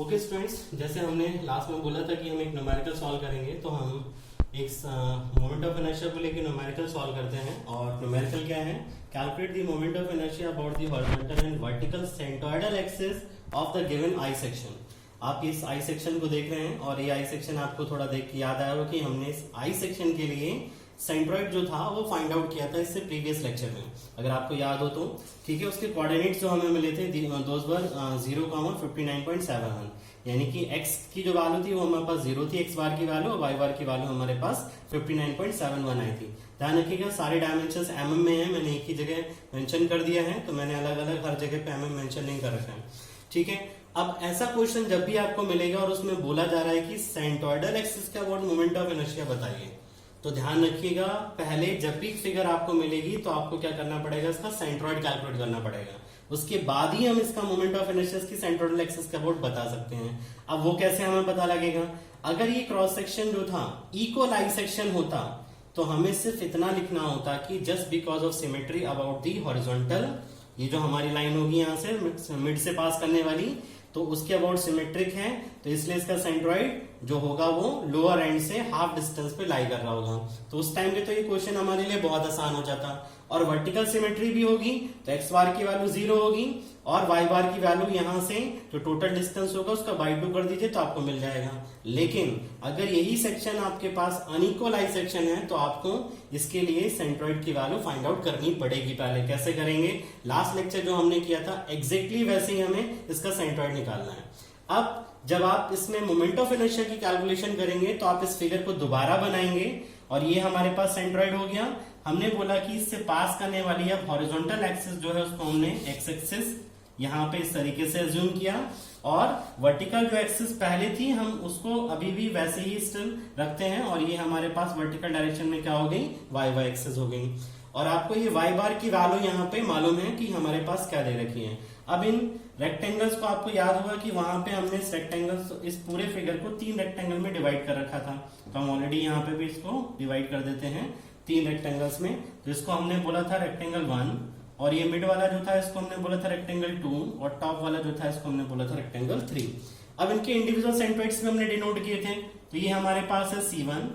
Okay students, जैसे हमने last में बोला था कि हम एक न्यूमेरिकल सॉल्व करेंगे, तो हम एक मोमेंट ऑफ इनर्शिया को लेकर न्यूमेरिकल सॉल्व करते हैं। और न्यूमेरिकल क्या है? Calculate the moment of inertia about the horizontal and vertical centroidal axis of the given I section. आप इस आई सेक्शन को देख रहे हैं और ये आई सेक्शन आपको थोड़ा देख के याद आया हो कि हमने इस आई सेक्शन के लिए सेंट्रॉइड जो था वो फाइंड आउट किया था इससे प्रीवियस लेक्चर में, अगर आपको याद हो तो। ठीक है, उसके कोऑर्डिनेट्स जो हमें मिले थे दोज वर 0,59.71, यानी कि x की जो वैल्यू थी वो हमारे पास 0 थी, x बार की वैल्यू, और y बार की वैल्यू हमारे पास 59.71 आई थी। ध्यान रखिएगा सारे डायमेंशंस mm में है, मैंने एक ही जगह मेंशन कर दिया है, तो मैंने अलग अलग हर जगह पे mm मेंशन नहीं कर रखा है। ठीक है, अब ऐसा क्वेश्चन जब भी आपको मिलेगा और उसमें बोला जा रहा है कि सेंटोइडल एक्सिस का अबाउट मोमेंट ऑफ इनर्शिया बताइए, तो ध्यान रखिएगा पहले जब भी फिगर आपको मिलेगी तो आपको क्या करना पड़ेगा, इसका सेंट्रॉइड कैलकुलेट करना पड़ेगा, उसके बाद ही हम इसका मोमेंट ऑफ इनर्शिया की सेंट्रोइडल एक्सिस का अबाउट बता सकते हैं। अब वो कैसे हमें पता लगेगा? अगर ये क्रॉस सेक्शन जो था इक्वल आई सेक्शन होता तो हमें सिर्फ इतना लिखना होता कि just because of symmetry about the horizontal, ये जो हमारी लाइन होगी यहाँ से मिड से पास करने वाली, तो उसके अबाउट सिमेट्रिक है, तो इसलिए इसका सेंट्रॉइड जो होगा वो लोअर एंड से हाफ डिस्टेंस पे लाई कर रहा होगा। तो उस टाइम पे तो ये क्वेश्चन हमारे लिए बहुत आसान हो जाता। और वर्टिकल सिमेट्री भी होगी तो एक्स बार की वैल्यू 0 होगी और वाई बार की वैल्यू यहां से जो टोटल डिस्टेंस होगा उसका बाई 2 कर दीजिए तो आपको मिल जाएगा। लेकिन अगर यही सेक्शन आपके पास अनइक्वल आई सेक्शन है तो आपको इसके लिए सेंट्रॉइड की वैल्यू फाइंड आउट करनी पड़ेगी। पहले कैसे करेंगे? लास्ट लेक्चर जो हमने किया था एग्जैक्टली वैसे ही हमें इसका सेंट्रॉइड निकालना है। अब जब आप इसमें मोमेंट ऑफ इनर्शिया की कैलकुलेशन करेंगे तो आप इस फिगर को दोबारा बनाएंगे और ये हमारे पास सेंट्रॉइड हो गया। हमने बोला कि इससे पास करने वाली अब हॉरिजॉन्टल एक्सिस जो है उसको हमने एक्स एक्सिस यहाँ पे इस तरीके से अज्यूम किया, और वर्टिकल जो एक्सिस पहले थी हम उसको अभी भी वैसे ही स्टिल रखते हैं, और ये हमारे पास वर्टिकल डायरेक्शन में क्या हो गई, वाई वाई एक्सिस हो गई। और आपको ये वाई बार की वैल्यू यहाँ पे मालूम है कि हमारे पास क्या दे रखी है। अब इन रेक्टेंगल्स को आपको याद होगा कि वहां पे हमने इस रेक्टेंगल्स इस पूरे फिगर को 3 रेक्टेंगल में डिवाइड कर रखा था, तो हम ऑलरेडी यहाँ पे भी इसको डिवाइड कर देते हैं 3 रेक्टेंगल्स में। तो इसको हमने बोला था रेक्टेंगल 1, और ये मिड वाला जो था इसको हमने बोला था रेक्टेंगल 2, और टॉप वाला जो था इसको हमने बोला था रेक्टेंगल 3। अब इनके इंडिविजुअल सेंट्रॉइड्स में हमने डिनोट किए थे, तो ये हमारे पास है C1,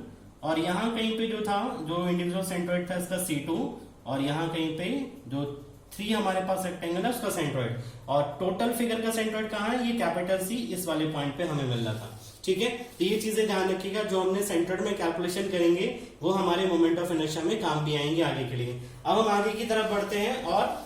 और यहाँ कहीं पे जो था जो इंडिविजुअल सेंट्रॉइड था इसका C2, और यहाँ कहीं पे जो 3 हमारे पास रेक्टेंगल है उसका सेंट्रॉइड, और टोटल फिगर का सेंट्रॉइड कहाँ है, ये कैपिटल C इस वाले पॉइंट पे हमें मिल रहा था। ठीक है, तो ये चीजें ध्यान रखिएगा, जो हमने सेंट्रॉइड में कैलकुलेशन करेंगे वो हमारे मोमेंट ऑफ इनर्शिया में काम भी आएंगे आगे के लिए। अब हम आगे की तरफ बढ़ते हैं, और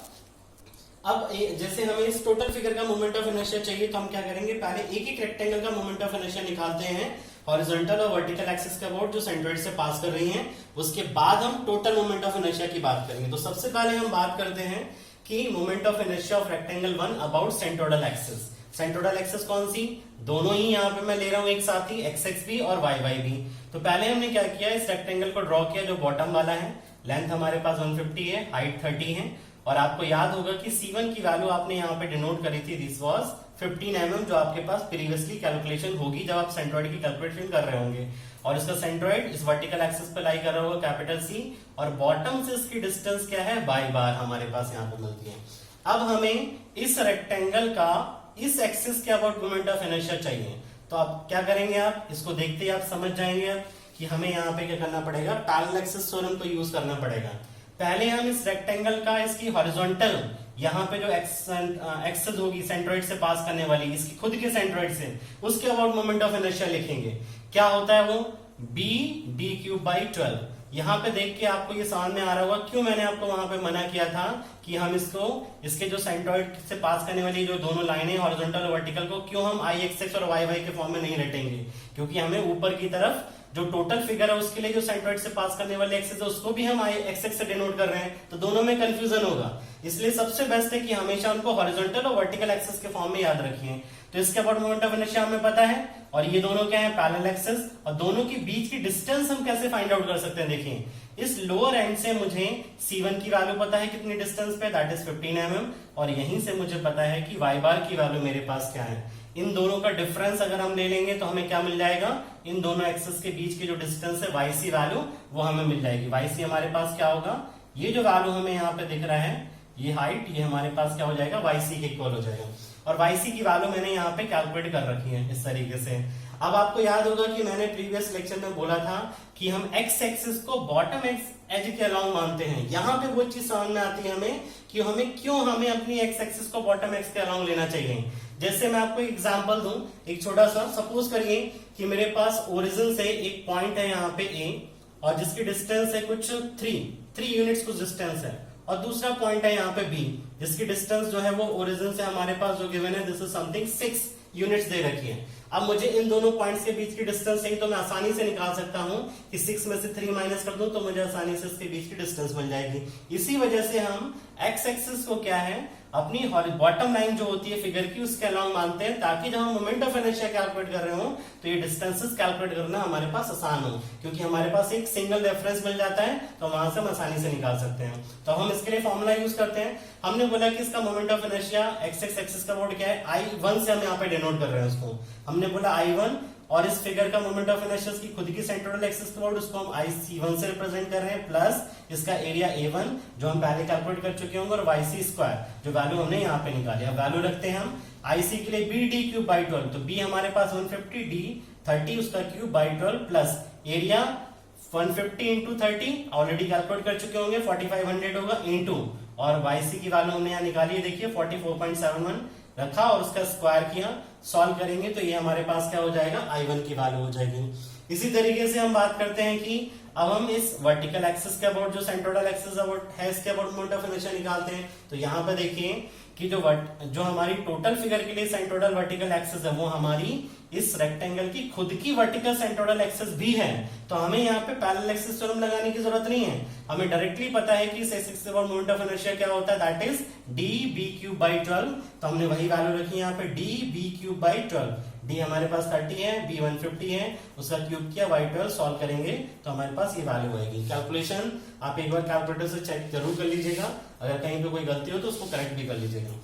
अब जैसे हमें इस टोटल फिगर का मोमेंट ऑफ इनर्शिया चाहिए तो हम क्या करेंगे, पहले एक एक रेक्टेंगल का मोमेंट ऑफ इनर्शिया निकालते हैं हॉरिजॉन्टल और वर्टिकल एक्सिस का अबाउट जो सेंट्रॉइड से पास कर रही हैं, उसके बाद हम टोटल मोमेंट ऑफ इनर्शिया की बात करेंगे। तो सबसे पहले हम बात करते हैं कि moment of inertia of rectangle 1 about centroidal axis. Centroidal axis कौन सी? दोनों ही यहाँ पे मैं ले रहा हूं एक साथ ही, एक्स एक्स भी और वाई वाई भी। तो पहले हमने क्या किया, इस रेक्टेंगल को ड्रॉ किया जो बॉटम वाला है, लेंथ हमारे पास 150 है, हाइट 30 है, और आपको याद होगा कि C1 की वैल्यू आपने यहाँ पे डिनोट करी थी, दिस वाज 15 mm, जो आपके पास प्रीवियसली कैलकुलेशन होगी जब आप सेंट्रॉइड की कैलकुलेशन कर रहे होंगे। और इसका सेंट्रॉइड इस वर्टिकल एक्सिस पे लाई कर रहा होगा कैपिटल C, और बॉटम से इसकी डिस्टेंस क्या है, बाई बार हमारे पास यहाँ पे मिलती है। अब हमें इस रेक्टेंगल का इस एक्सिस के अबाउट मोमेंट ऑफ इनर्शिया चाहिए, तो आप क्या करेंगे, आप इसको देखते ही आप समझ जाएंगे कि हमें यहाँ पे क्या करना पड़ेगा, पैरेलल एक्सिस थ्योरम को यूज करना पड़ेगा। पहले हम इस रेक्टेंगल का इसकी हॉरिजॉन्टल यहाँ पे जो एक्सिस होगी सेंट्रॉइड से पास करने वाली, इसकी खुद के सेंट्रॉइड से, उसके अबाउट मोमेंट ऑफ इनर्शिया लिखेंगे। क्या होता है वो, b/d³/12। यहाँ पे देख के आपको ये समझ में आ रहा होगा क्यों मैंने आपको वहां पे मना किया था कि हम इसको इसके जो सेंट्रॉइड से पास करने वाली जो दोनों लाइनें हॉरिजॉन्टल और वर्टिकल को क्यों हम आई एक्स एक्स और वाई वाई के फॉर्म में नहीं रटेंगे, क्योंकि हमें ऊपर की तरफ जो टोटल फिगर है उसके लिए जो सेंट्रॉइड से पास करने वाले एक्सिस है उसको भी हम आई एक्स एक्स से डिनोट कर रहे हैं, तो दोनों में कंफ्यूजन होगा। इसलिए सबसे बेस्ट है कि हमेशा उनको हॉरिजॉन्टल और वर्टिकल एक्सिस के फॉर्म में याद रखिए। तो इसके अबाउट मोमेंट ऑफ इनर्शिया हमें पता है, और ये दोनों क्या है, पैरेलल एक्सिस, और दोनों के बीच की डिस्टेंस हम कैसे फाइंड आउट कर सकते हैं, देखिए इस लोअर एंड से मुझे C1 की वैल्यू पता है कितनी डिस्टेंस पे, दैट इज 15 mm, और यहीं से मुझे पता है कि y बार की वैल्यू मेरे पास क्या है। इन दोनों का डिफरेंस अगर हम ले लेंगे तो हमें क्या मिल जाएगा, इन दोनों एक्सिस के बीच की जो डिस्टेंस है yc वैल्यू वो हमें मिल जाएगी। yc हमारे पास क्या होगा, ये जो वैल्यू हमें यहाँ पे दिख रहा है, ये हाइट, ये हमारे पास क्या हो जाएगा, yc के इक्वल हो जाएगा। और yc की वैल्यू मैंने यहाँ पे कैलकुलेट कर रखी है इस तरीके से। अब आपको याद होगा कि मैंने प्रीवियस लेक्चर में बोला था कि हम x एक्सिस को बॉटम एज के अलाउंग मानते हैं। यहाँ पे वो चीज समझ में आती है हमें कि हमें अपनी x एक्सिस को बॉटम एक्स के अलाउंग लेना चाहिए। जैसे मैं आपको एग्जांपल दूं, एक छोटा सा, सपोज करिए कि मेरे पास ओरिजिन से एक पॉइंट है यहाँ पे A और जिसकी डिस्टेंस है कुछ 3 यूनिट्स कुछ डिस्टेंस है, और दूसरा पॉइंट है यहाँ पे B जिसकी डिस्टेंस जो है वो ओरिजिन से हमारे पास जो गिवन है दिस इज समथिंग 6 यूनिट्स दे रखी है। अब मुझे इन दोनों पॉइंट्स के बीच की डिस्टेंस चाहिए, तो मैं आसानी से निकाल सकता हूं कि 6 में से 3 माइनस कर दूं तो मुझे आसानी से इसके बीच की डिस्टेंस बन जाएगी। इसी वजह से हम एक्स एक्सिस को क्या है अपनी बॉटम लाइन जो होती है फिगर की उसके अलाउंग मानते हैं, ताकि जब हम मोमेंट ऑफ इनर्शिया कैलकुलेट कर रहे हो तो ये डिस्टेंसेस कैलकुलेट करना हमारे पास आसान हो, क्योंकि हमारे पास एक सिंगल रेफरेंस मिल जाता है तो वहां से हम आसानी से निकाल सकते हैं। तो हम इसके लिए फॉर्मूला यूज करते हैं। हमने बोला कि इसका moment of inertia x axis का वर्ड क्या है, I1 से हम यहाँ पे डिनोट कर रहे हैं उसको। हमने बोला I1, और इस फिगर का मोमेंट ऑफ इनर्शिया की खुद की सेंट्रोइडल एक्सिस का वर्ड उसको हम IC1 से रिप्रेजेंट कर रहे हैं, प्लस इसका एरिया A1 जो हम पहले कैलकुलेट कर चुके होंगे, और YC स्क्वायर जो वैल्यू हमने यहाँ पे निकाली। अब वैल्यू रखते हैं हम IC के लिए BD³/12, तो B हमारे पास 150, D 30 उसका cube plus area 150 into 30 already calculate कर चुके होंगे 4500 होगा इंटू, और YC की वैल्यू हमने यहाँ निकाली है, देखिए 44.71 रखा और उसका स्क्वायर किया। सॉल्व करेंगे तो ये हमारे पास क्या हो जाएगा, I1 की वैल्यू हो जाएगी। इसी तरीके से हम बात करते हैं कि अब हम इस वर्टिकल एक्सिस के अबाउट जो सेंट्रोइडल एक्सिस है इसके अबाउट मोमेंट ऑफ इनर्शिया निकालते हैं। तो यहाँ पे देखिए कि जो हमारी टोटल फिगर के लिए सेंट्रोइडल वर्टिकल एक्सिस है वो हमारी इस रेक्टेंगल की खुद की वर्टिकल सेंट्रोइडल एक्सिस भी है, तो हमें यहाँ पे पैरेलल एक्सिस थ्योरम लगाने की जरूरत नहीं है। हमें डायरेक्टली पता है कि इस एक्सिस के अबाउट मोमेंट ऑफ इनर्शिया क्या होता है, दैट इज dB³/12। तो हमने वही वैल्यू रखी यहाँ पे dB³/12। D हमारे पास 30 है, B 150 है, उसका क्यूब किया, Y12 सॉल्व करेंगे तो हमारे पास ये वैल्यू आएगी। कैलकुलेशन आप एक बार कैलकुलेटर से चेक जरूर कर लीजिएगा, अगर कहीं पे कोई गलती हो तो उसको करेक्ट भी कर लीजिएगा।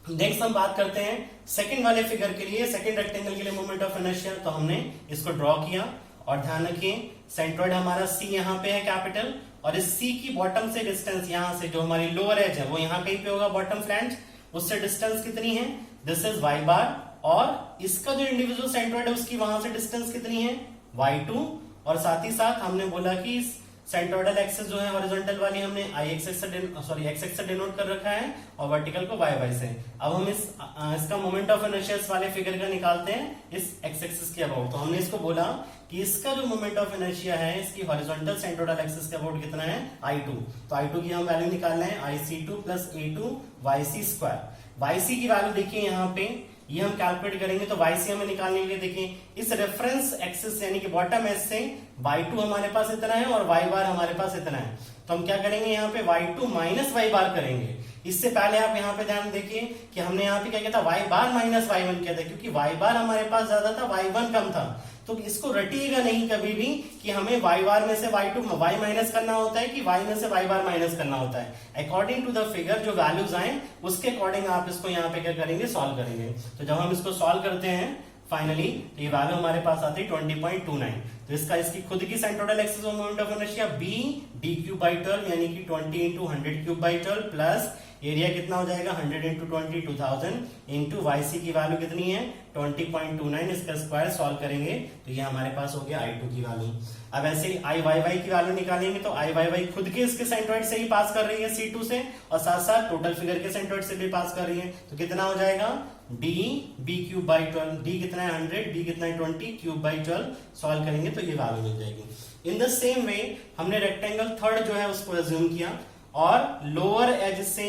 नेक्स्ट हम बात करते हैं सेकंड वाले फिगर के लिए, सेकंड रेक्टेंगल के लिए मोमेंट ऑफ इनर्शिया। तो हमने इसको ड्रॉ किया और ध्यान रखिए सेंट्रोइड हमारा C यहाँ पे है कैपिटल, और इस C की बॉटम से डिस्टेंस यहाँ से जो हमारी लोअर एज है वो यहाँ कहीं पे होगा बॉटम फ्लैंज, उससे डिस्टेंस कितनी है, दिस इज Y बार, और इसका जो इंडिविजुअल सेंट्रोइड है उसकी वहां से डिस्टेंस कितनी है, Y2। और साथ ही साथ हमने बोला कि सेंट्रोइडल एक्सिस जो है हॉरिजॉन्टल वाली हमने x एक्सिस से डिनोट कर रखा है और वर्टिकल को y से। अब हम इसका मोमेंट ऑफ इनर्शिया वाले फिगर का निकालते हैं इस x एक्सिस के अबाउट। तो हमने इसको बोला कि इसका जो मोमेंट ऑफ इनर्शिया है इसकी हॉरिजॉन्टल सेंट्रोइडल एक्सिस के अबाउट कितना है, I2। तो I2 की हम वैल्यू निकाल रहे हैं IC2 plus A2 YC square. YC की वैल्यू देखिए यहाँ पे ये हम कैलकुलेट करेंगे, तो YC हमें निकालने के लिए देखिए इस रेफरेंस एक्सिस यानी कि बॉटम एज से Y2 हमारे पास इतना है और Y बार हमारे पास इतना है। तो हम क्या करेंगे यहाँ पे Y2 माइनस Y बार करेंगे। इससे पहले आप यहाँ पे ध्यान देखिए कि हमने यहाँ पे क्या किया था, Y बार माइनस Y1 किया था, क्योंकि Y बार हमारे पास ज्यादा था, Y1 कम था। तो इसको रटिएगा नहीं कभी भी कि हमें Y बार में से Y माइनस करना होता है कि Y में से Y बार माइनस करना होता है। अकॉर्डिंग टू द फिगर जो वैल्यूज आए उसके अकॉर्डिंग आप इसको यहाँ पे क्या करेंगे, सॉल्व करेंगे। तो जब हम इसको सॉल्व करते हैं फाइनली तो ये वैल्यू हमारे पास आती है 20.29। तो इसकी खुद की centroidal axis of moment of inertia B D³/12 यानी कि 20 इंटू 100³ प्लस एरिया कितना हो जाएगा 100 इंटू 20 2000 इंटू YC की वैल्यू कितनी है 20.29, इसका स्क्वायर सॉल्व करेंगे तो ये हमारे पास हो गया I2 की वैल्यू। अब ऐसे ही IYY की वैल्यू निकालेंगे तो IYY खुद के इसके सेंट्रोइड से ही पास कर रही है C2 से, और साथ साथ टोटल फिगर के सेंट्रोइड से भी पास कर रही है। तो कितना हो जाएगा dB³/12, D कितना है 100, B कितना है 20, क्यूब/12 सॉल्व करेंगे तो ये वैल्यू मिल जाएगी। इन द सेम वे हमने रेक्टेंगल थर्ड जो है उसको अज्यूम किया और लोअर एज से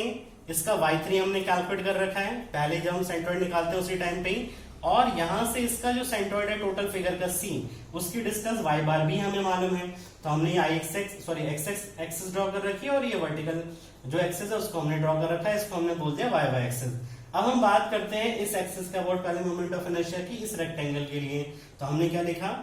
इसका Y3 हमने कैलकुलेट कर रखा है पहले जब हम सेंट्रोइड निकालते हैं उसी टाइम पे ही, और यहां से इसका जो सेंट्रोइड है टोटल फिगर का C उसकी डिस्टेंस Y बार भी हमें मालूम है। तो हमने x एक्सिस ड्रॉ कर रखी है और ये वर्टिकल जो एक्सिस है उसको हमने ड्रॉ कर रखा है, इसको हमने बोल दिया y एक्सिस। अब हम बात करते हैं इस एक्सिस का अबाउट पहले मोमेंट ऑफ इनर्शिया की इस रेक्टेंगल के लिए। तो हमने क्या लिखा,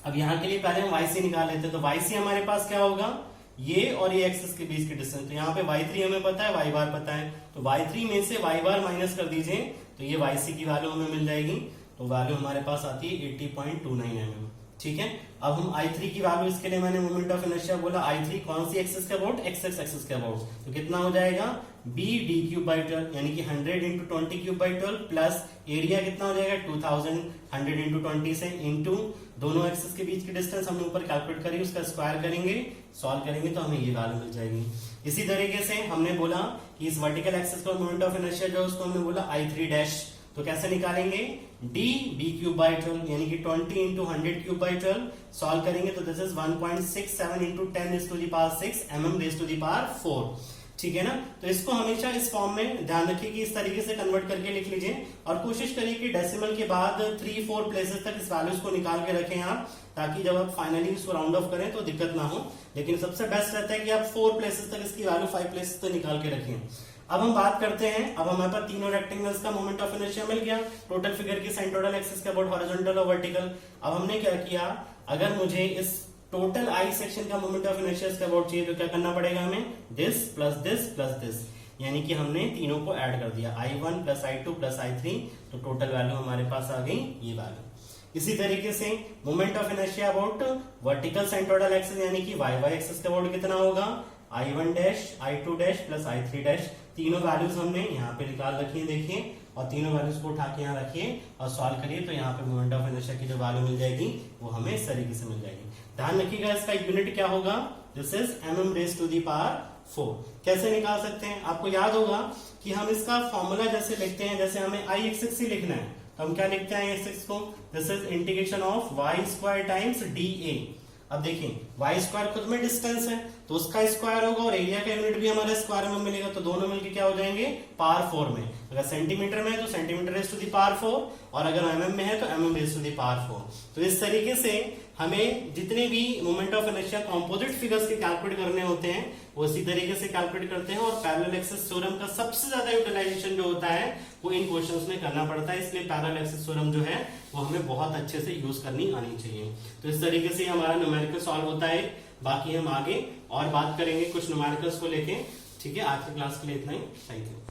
अब यहाँ के लिए पहले हम YC निकाल लेते हैं। तो YC हमारे पास क्या होगा, ये और ये एक्सिस के बीच की डिस्टेंस। तो यहाँ पे Y3 हमें पता है, Y बार पता है, तो Y3 में से Y बार माइनस कर दीजिए तो ये YC की वैल्यू हमें मिल जाएगी। तो वैल्यू हमारे पास आती है 80.29 mm। ठीक है, अब हम I3 की वैल्यू, इसके लिए मैंने मोमेंट ऑफ इनर्शिया बोला I3 कौन सी एक्सिस के अबाउट, x एक्सिस के अबाउट, तो कितना हो जाएगा b d क्यूब बाई 12 यानी कि 100 into 20 cube by 12 plus area कितना हो जाएगा 2000 100 इंटू 20 से इंटू दोनों एक्सिस के बीच की डिस्टेंस हमने ऊपर कैलकुलेट करी, उसका स्क्वायर करेंगे, सॉल्व करेंगे तो हमें ये वैल्यू मिल जाएगी। इसी तरीके से हमने बोला कि इस वर्टिकल एक्सिस का मोमेंट ऑफ इनर्शिया जो उसको हमने बोला I3 डैश, तो कैसे निकालेंगे d b क्यूब बाई 12 यानी कि 20 इंटू 100 क्यूब बाई 12, सॉल्व करेंगे तो this is 1.67 into 10 raise to the power 6 mm raise to the power 4। ठीक है ना, तो इसको हमेशा इस फॉर्म में ध्यान रखिए कि इस तरीके से कन्वर्ट करके लिख लीजिए और कोशिश करिए कि डेसिमल के बाद 3-4 प्लेसेस तक इस वैल्यूज को निकाल के रखें आप, ताकि जब आप फाइनली इसको राउंड ऑफ करें तो दिक्कत ना हो। लेकिन सबसे बेस्ट रहता है कि आप 4 प्लेसेस तक इसकी वैल्यू 5 प्लेसेस तक निकाल के रखें। अब हम बात करते हैं, अब हमारे पास तीनों रेक्टेंगल्स का मोमेंट ऑफ इनर्शिया मिल गया, टोटल फिगर की सेंट्रोइडल एक्सिस के अबाउट हॉरिजॉन्टल और वर्टिकल। अब हमने क्या किया, अगर मुझे इस टोटल आई सेक्शन का मोमेंट ऑफ इनर्शिया इसका अबाउट चाहिए तो क्या करना पड़ेगा हमें, this plus this plus this, यानी कि हमने तीनों को ऐड कर दिया I1 plus I2 plus I3, तो टोटल वैल्यू हमारे पास आ गई ये वैल्यू। इसी तरीके से moment of inertia about vertical centroidal axis यानी कि YY एक्सिस का अबाउट कितना होगा, I1 dash I2 dash plus I3 dash, तीनों वैल्यूज हमने यहाँ पे निकाल रखी है देखिए, और तीनों वैल्यूज को उठा के यहाँ रखिए और सॉल्व करिए तो यहाँ पे मोमेंट ऑफ इनर्शिया की जो वैल्यू मिल जाएगी वो हमें इस तरीके से मिल जाएगी। ध्यान रखिएगा इसका यूनिट क्या होगा, this is mm raise to the power 4। कैसे निकाल सकते हैं, आपको याद होगा कि हम इसका फॉर्मूला जैसे लिखते हैं, जैसे हमें I एक्सिस ही लिखना है तो हम क्या लिखते हैं I एक्सिस को, this is integration of y square times dA। अब देखिए y स्क्वायर खुद में डिस्टेंस है तो उसका स्क्वायर होगा और एरिया का यूनिट भी हमारे स्क्वायर में मिलेगा, तो दोनों मिलके क्या हो जाएंगे पावर 4 में। अगर सेंटीमीटर में है तो centimetre raise to the power 4 और अगर mm में है तो mm raise to the power 4। तो इस तरीके से हमें जितने भी moment of inertia composite figures के कैलकुलेट करने होते हैं वो इसी तरीके से कैलकुलेट करते हैं, और पैरेलल एक्सिस थ्योरम का सबसे ज्यादा यूटिलाइजेशन जो होता है वो इन क्वेश्चंस में करना पड़ता है, इसलिए पैरेलल एक्सिस थ्योरम जो है वो हमें बहुत अच्छे से यूज करनी आनी चाहिए। तो इस तरीके से हमारा न्यूमेरिकल सॉल्व होता है, बाकी हम आगे और बात करेंगे कुछ न्यूमेरिकल्स को लेके। ठीक है, आज की क्लास के लिए इतना ही, थैंक यू।